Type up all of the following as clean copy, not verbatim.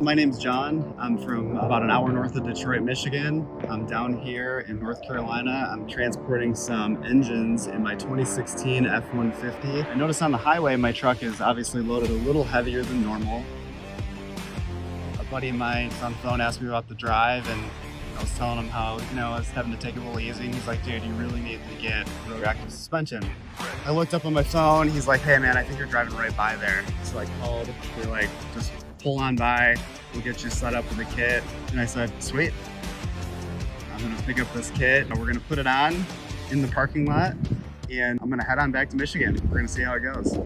My name's John. I'm from about an hour north of Detroit, Michigan. I'm down here in North Carolina. I'm transporting some engines in my 2016 F150. I noticed on the highway my truck is obviously loaded a little heavier than normal. A buddy of mine on the phone asked me about the drive, and I was telling him how, I was having to take it a little easy. And he's like, dude, you really need to get RoadActive Suspension. I looked up on my phone. He's like, hey man, I think you're driving right by there. So I called. They're like, just pull on by, we'll get you set up with a kit. And I said, sweet. I'm gonna pick up this kit and we're gonna put it on in the parking lot and I'm gonna head on back to Michigan. We're gonna see how it goes.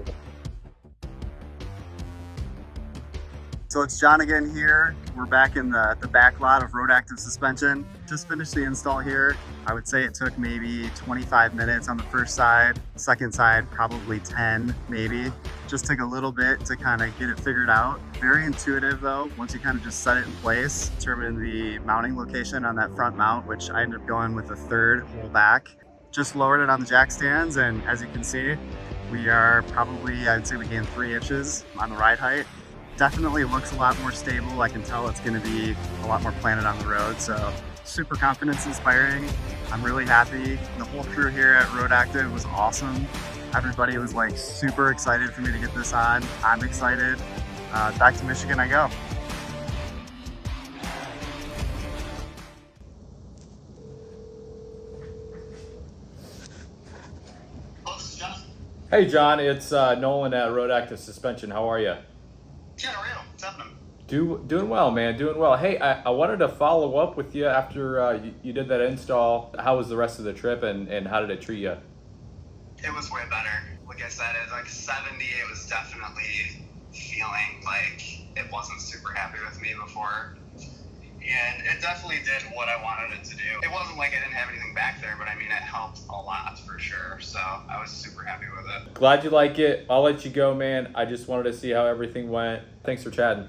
So it's John again here. We're back in the back lot of RoadActive Suspension. Just finished the install here. I would say it took maybe 25 minutes on the first side. Second side, probably 10 maybe. Just took a little bit to kind of get it figured out. Very intuitive though, once you kind of just set it in place, determine the mounting location on that front mount, which I ended up going with a third hole back. Just lowered it on the jack stands, and as you can see, we are probably, I'd say we gained 3 inches on the ride height. Definitely looks a lot more stable. I can tell it's gonna be a lot more planted on the road, so super confidence inspiring. I'm really happy. The whole crew here at RoadActive was awesome. Everybody was like super excited for me to get this on. I'm excited. Back to Michigan I go. Hey John, it's Nolan at RoadActive Suspension. How are you? Yeah, real. What's happening? Doing well, man. Doing well. Hey, I wanted to follow up with you after you did that install. How was the rest of the trip, and how did it treat you? It was way better. Like I said, at like 70, it was definitely feeling like it wasn't super happy with me before. And it definitely did what I wanted it to do. It wasn't like I didn't have anything back there, but I mean, it helped a lot for sure. So I was super happy with it. Glad you like it. I'll let you go, man. I just wanted to see how everything went. Thanks for chatting.